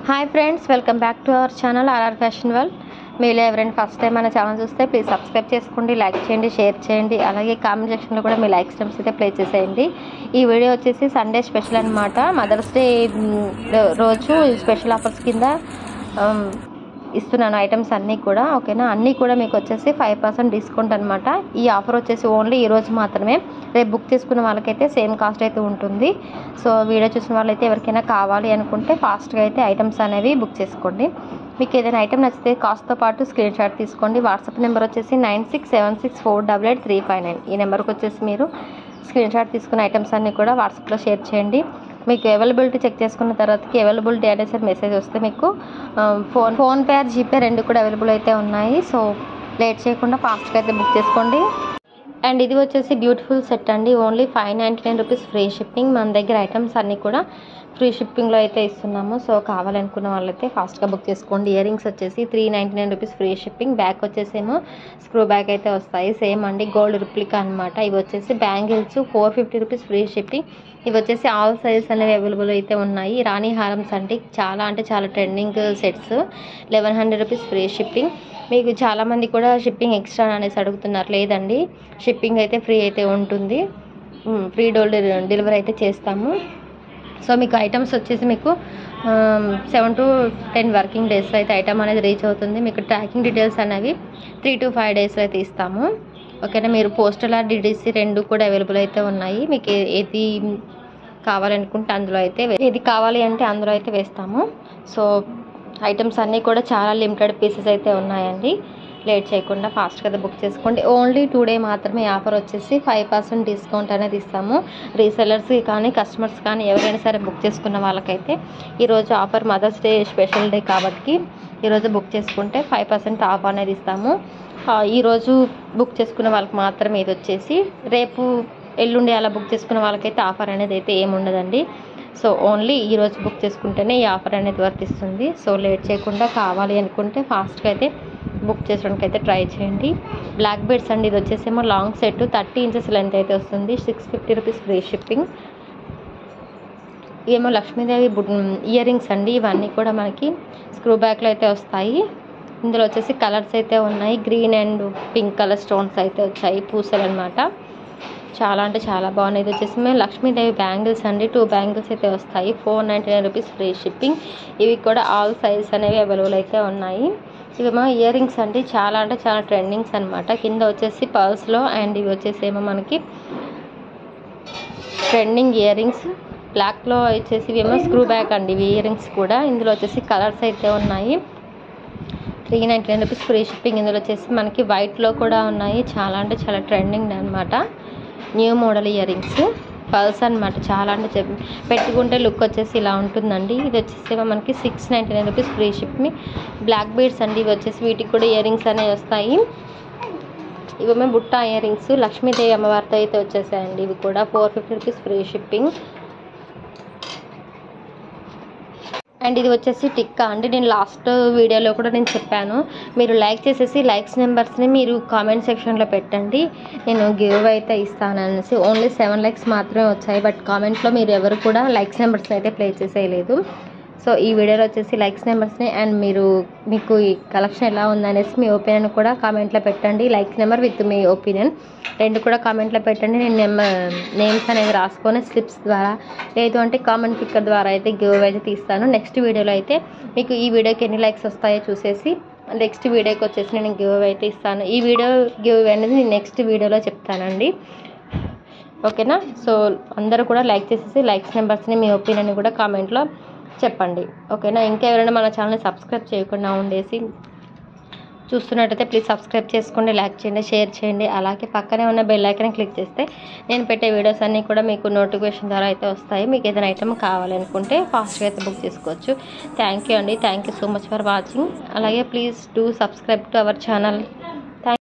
Hi friends, welcome back to our channel RR fashion world. మీలో ఎవరైనా first time మన ఛానల్ చూస్తే ప్లీజ్ సబ్స్క్రైబ్ చేసుకోండి, లైక్ చేయండి, షేర్ చేయండి. అలాగే కామెంట్ సెక్షన్లో కూడా మీ లైక్ స్టెమ్స్ అయితే ప్లే చేసేయండి. ఈ వీడియో వచ్చేసి సండే స్పెషల్ అనమాట. మదర్స్ డే రోజు స్పెషల్ ఆఫర్స్ కింద ఇస్తున్నాను ఐటమ్స్ అన్నీ కూడా. ఓకేనా, అన్నీ కూడా మీకు వచ్చేసి 5% డిస్కౌంట్ అనమాట. ఈ ఆఫర్ వచ్చేసి ఓన్లీ ఈరోజు మాత్రమే. రేపు బుక్ చేసుకున్న వాళ్ళకైతే సేమ్ కాస్ట్ అయితే ఉంటుంది. సో వీడియో చూసిన వాళ్ళైతే ఎవరికైనా కావాలి అనుకుంటే ఫాస్ట్గా అయితే ఐటమ్స్ అనేవి బుక్ చేసుకోండి. మీకు ఏదైనా ఐటమ్ నచ్చితే కాస్ట్తో పాటు స్క్రీన్ షాట్ తీసుకోండి. వాట్సాప్ నెంబర్ వచ్చేసి 9676488359. ఈ నెంబర్కి వచ్చేసి మీరు స్క్రీన్ షాట్ తీసుకున్న ఐటమ్స్ అన్నీ కూడా వాట్సాప్లో షేర్ చేయండి. మీకు అవైలబిలిటీ చెక్ చేసుకున్న తర్వాతకి అవైలబిలిటీ అనేసి మెసేజ్ వస్తే మీకు ఫోన్పే ఆర్ జీపే రెండు కూడా అవైలబుల్ అయితే ఉన్నాయి. సో లేట్ చేయకుండా ఫాస్ట్గా అయితే బుక్ చేసుకోండి. అండ్ ఇది వచ్చేసి బ్యూటిఫుల్ సెట్ అండి. Only 599 rupees free shipping. మన దగ్గర ఐటమ్స్ అన్నీ కూడా ఫ్రీ షిప్పింగ్లో అయితే ఇస్తున్నాము. సో కావాలనుకున్న వాళ్ళైతే ఫాస్ట్గా బుక్ చేసుకోండి. ఇయర్ రింగ్స్ వచ్చేసి 399 రూపీస్ ఫ్రీ షిప్పింగ్. బ్యాక్ వచ్చేసేమో స్క్రూ బ్యాక్ అయితే వస్తాయి. సేమ్ అండి, గోల్డ్ రిప్లికా అనమాట. ఇవి వచ్చేసి బ్యాంగిల్స్ 450 రూపీస్ ఫ్రీ షిప్పింగ్. ఇవి వచ్చేసి ఆల్ సైజెస్ అనేవి అవైలబుల్ అయితే ఉన్నాయి. రాణి హారమ్స్ అంటే చాలా trending sets. 1100 rupees free shipping. మీకు చాలామంది కూడా షిప్పింగ్ ఎక్స్ట్రా అనేసి అడుగుతున్నారు. లేదండి, షిప్పింగ్ అయితే ఫ్రీ అయితే ఉంటుంది. ఫ్రీ డెలివరీ అయితే చేస్తాము. సో మీకు ఐటమ్స్ వచ్చేసి మీకు 7 to 10 వర్కింగ్ డేస్లో అయితే ఐటమ్ అనేది రీచ్ అవుతుంది. మీకు ట్రాకింగ్ డీటెయిల్స్ అనేవి 3 to 5 డేస్లో అయితే ఇస్తాము. ఓకేనా, మీరు పోస్టల్ ఆర్ డిడిసి రెండు కూడా అవైలబుల్ అయితే ఉన్నాయి. మీకు ఏది కావాలనుకుంటే అందులో అయితే ఏది కావాలి అంటే అందులో అయితే వేస్తాము. సో ఐటమ్స్ అన్నీ కూడా చాలా లిమిటెడ్ పీసెస్ అయితే ఉన్నాయండి. లేట్ చేయకుండా ఫాస్ట్గా బుక్ చేసుకోండి. ఓన్లీ 2 డే మాత్రమే ఆఫర్ వచ్చేసి 5% డిస్కౌంట్ అనేది ఇస్తాము. రీసెలర్స్కి కానీ కస్టమర్స్ కానీ ఎవరైనా సరే బుక్ చేసుకున్న వాళ్ళకైతే ఈరోజు offer mother's day special day కాబట్టి ఈరోజు బుక్ చేసుకుంటే 5% ఆఫ్ అనేది ఇస్తాము. ఈరోజు బుక్ చేసుకున్న వాళ్ళకి మాత్రమే ఇది వచ్చేసి. రేపు ఎల్లుండి అలా బుక్ చేసుకున్న వాళ్ళకైతే ఆఫర్ అనేది అయితే ఏముండదండి. సో ఓన్లీ ఈరోజు బుక్ చేసుకుంటేనే ఈ ఆఫర్ అనేది వర్తిస్తుంది. సో లేట్ చేయకుండా కావాలి అనుకుంటే ఫాస్ట్గా అయితే బుక్ చేసుకోవడానికి అయితే ట్రై చేయండి. బ్లాక్ బెడ్స్ అండి. ఇది వచ్చేసేమో లాంగ్ సెట్ 30 ఇంచెస్ లెంత్ అయితే వస్తుంది. 650 రూపీస్ ఫ్రీ షిప్పింగ్. ఇవేమో లక్ష్మీదేవి ఇయర్ రింగ్స్ అండి. ఇవన్నీ కూడా మనకి స్క్రూ బ్యాక్లో అయితే వస్తాయి. ఇందులో వచ్చేసి కలర్స్ అయితే ఉన్నాయి. Green and pink colour stones అయితే వచ్చాయి, పూసలు అనమాట. చాలా బాగున్నాయి. ఇది వచ్చేసి మేము లక్ష్మీదేవి బ్యాంగిల్స్ అండి. 2 బ్యాంగిల్స్ అయితే వస్తాయి. 499 రూపీస్ ఫ్రీ షిప్పింగ్. ఇవి కూడా ఆల్ సైజెస్ అనేవి అవైలబుల్ అయితే ఉన్నాయి. ఇవేమో ఇయర్ రింగ్స్ అండి. చాలా ట్రెండింగ్స్ అనమాట. కింద వచ్చేసి పర్ల్స్లో అండ్ ఇవి వచ్చేసి ఏమో మనకి ట్రెండింగ్ ఇయర్ రింగ్స్. బ్లాక్లో వచ్చేసి ఇవేమో స్క్రూ బ్యాక్ అండి. ఇవి ఇయర్ రింగ్స్ కూడా. ఇందులో వచ్చేసి కలర్స్ అయితే ఉన్నాయి. 399 రూపీస్ ఫ్రీ షిప్పింగ్. ఇందులో వచ్చేసి మనకి వైట్లో కూడా ఉన్నాయి. చాలా ట్రెండింగ్ అనమాట. New model ear rings pearls అనమాట. పెట్టుకుంటే లుక్ వచ్చేసి ఇలా ఉంటుందండి. ఇది వచ్చేసి మనకి 699 rupees free shipping. Black beads అండి. ఇవి వచ్చేసి వీటికి కూడా ఇయర్ రింగ్స్ అనేవి వస్తాయి. ఇవేమో బుట్ట ఇయర్ రింగ్స్ లక్ష్మీదేవి అమ్మవారితో అయితే వచ్చేసాయండి. ఇవి కూడా 450 రూపీస్ ఫ్రీ షిప్పింగ్. అండ్ ఇది వచ్చేసి టిక్కా అండి. నేను లాస్ట్ వీడియోలో కూడా నేను చెప్పాను, మీరు లైక్ చేసేసి లైక్స్ నెంబర్స్ని మీరు కామెంట్ సెక్షన్లో పెట్టండి. నేను గివ్ అయితే ఇస్తాను అనేసి. ఓన్లీ 7 లైక్స్ మాత్రమే వచ్చాయి. బట్ కామెంట్లో మీరు ఎవరు కూడా లైక్స్ నెంబర్స్ని అయితే ప్లే చేసేయలేదు. సో ఈ వీడియోలో వచ్చేసి లైక్స్ నెంబర్స్ని అండ్ మీకు ఈ కలెక్షన్ ఎలా ఉందనేసి మీ ఒపీనియన్ కూడా కామెంట్లో పెట్టండి. Likes number with me opinion రెండు కూడా కామెంట్లో పెట్టండి. నేను నేమ్స్ అనేది రాసుకొని స్లిప్స్ ద్వారా లేదు అంటే కామెంట్ పిక్కర్ ద్వారా అయితే గివ్ అయితే తీస్తాను. నెక్స్ట్ వీడియోలో అయితే మీకు ఈ వీడియోకి ఎన్ని లైక్స్ వస్తాయో చూసేసి నెక్స్ట్ వీడియోకి వచ్చేసి నేను గివ్ అయితే ఇస్తాను. ఈ వీడియో గివ్ అనేది నేను నెక్స్ట్ వీడియోలో చెప్తానండి. ఓకేనా, సో అందరూ కూడా లైక్ చేసేసి లైక్స్ నెంబర్స్ని మీ ఒపీనియన్ కూడా కామెంట్లో చెప్పండి. ఓకేనా, ఇంకా ఎవరైనా మన ఛానల్ని సబ్స్క్రైబ్ చేయకుండా ఉండేసి చూస్తున్నట్టయితే ప్లీజ్ సబ్స్క్రైబ్ చేసుకోండి, లైక్ చేయండి, షేర్ చేయండి. అలాగే పక్కనే ఉన్న బెల్ ఐకాన్ క్లిక్ చేస్తే నేను పెట్టే వీడియోస్ అన్నీ కూడా మీకు నోటిఫికేషన్ ద్వారా అయితే వస్తాయి. మీకు ఏదైనా ఐటమ్ కావాలనుకుంటే ఫాస్ట్గా అయితే బుక్ చేసుకోవచ్చు. థ్యాంక్ యూ అండి. Thank you so much for watching. అలాగే please do subscribe to our channel.